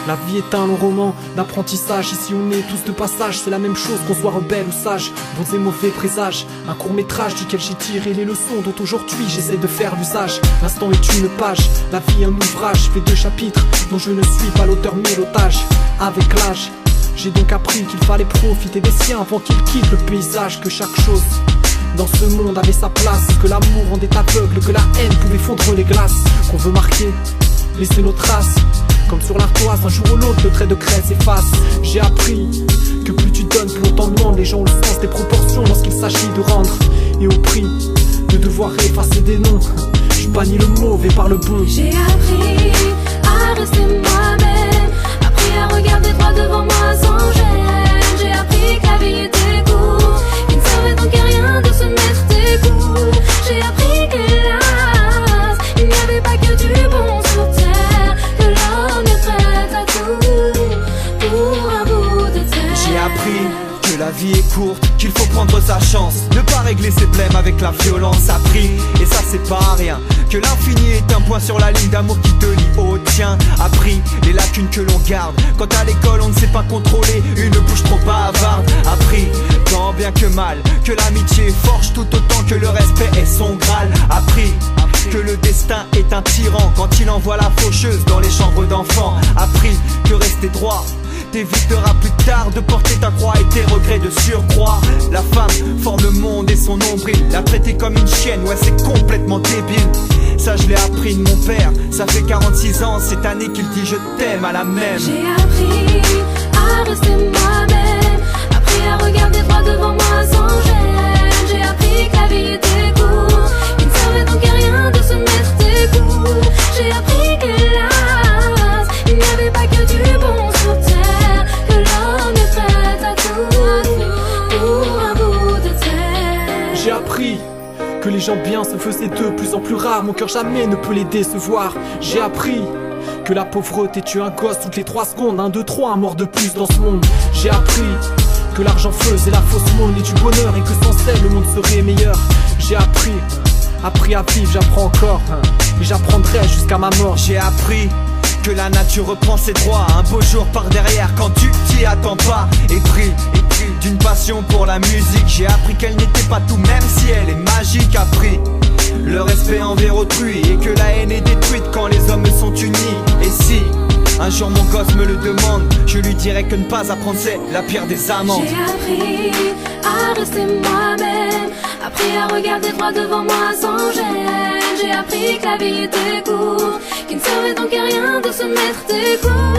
La vie est un long roman d'apprentissage. Ici on est tous de passage, c'est la même chose qu'on soit rebelle ou sage. Bons et mauvais présages, un court métrage duquel j'ai tiré les leçons dont aujourd'hui j'essaie de faire l'usage. L'instant est une page, la vie un ouvrage fait 2 chapitres dont je ne suis pas l'auteur mais l'otage. Avec l'âge, j'ai donc appris qu'il fallait profiter des siens avant qu'ils quittent le paysage. Que chaque chose dans ce monde avait sa place, que l'amour rendait aveugle, que la haine pouvait fondre les glaces. Qu'on veut marquer, laisser nos traces, comme sur l'ardoise, un jour ou l'autre le trait de craie s'efface. J'ai appris que plus tu donnes, plus on t'en demande. Les gens ont le sens des proportions lorsqu'il s'agit de rendre, et au prix de devoir effacer des noms, je bannis le mauvais par le bon. J'ai appris à rester moi-même, appris à regarder droit devant moi sans gêne. J'ai appris que la vie était courte, qu'il ne servait donc à rien de se mettre des coups. J'ai appris que hélas, il n'y avait pas que du bon sur terre, que l'homme est prêt à tout pour un bout de terre. J'ai appris que la vie est courte, qu'il faut prendre sa chance, ne pas régler ses blèmes avec la violence. Appris, et ça c'est pas rien, que l'infini est un point sur la ligne d'amour qui te lie au tien. Appris les lacunes que l'on garde quand à l'école on ne sait pas contrôler une bouche trop bavarde. Appris, tant bien que mal, que l'amitié forge tout autant que le respect est son graal. Appris que le destin est un tyran quand il envoie la faucheuse dans les chambres d'enfants. Appris que rester droit t'évitera plus tard de porter ta croix et tes regrets de surcroît. La femme forme le monde et son nombril, la traiter comme une chienne, ouais c'est complètement débile. Ça je l'ai appris de mon père, ça fait 46 ans cette année qu'il dit je t'aime à la même. J'ai appris à rester moi-même, appris à regarder droit devant moi sans gêne. J'ai appris que la vie était courte, qu'il ne servait donc à rien de se mettre des coups. J'ai appris que hélas, il n'y avait pas que du bon sur terre, que l'homme est prêt à tout pour un bout de terre. J'ai appris que les gens bien se faisaient de plus en plus rares. Mon cœur jamais ne peut les décevoir. J'ai appris que la pauvreté tue un gosse toutes les 3 secondes. 1, 2, 3, un mort de plus dans ce monde. J'ai appris que l'argent faisait la fausse monde et du bonheur, et que sans elle le monde serait meilleur. J'ai appris à vivre, j'apprends encore, et j'apprendrai jusqu'à ma mort. J'ai appris que la nature reprend ses droits un beau jour par derrière quand tu t'y attends pas. Et pris d'une passion pour la musique, j'ai appris qu'elle n'était pas tout même si elle est magique. Appris le respect envers autrui et que la haine est détruite quand les hommes sont unis. Et si un jour mon gosse me le demande, je lui dirai que ne pas apprendre c'est la pire des amendes. J'ai appris à rester moi-même, appris à regarder droit devant moi sans gêne. J'ai appris que la vie était courte, qu'il ne servait donc à rien de se mettre des coups.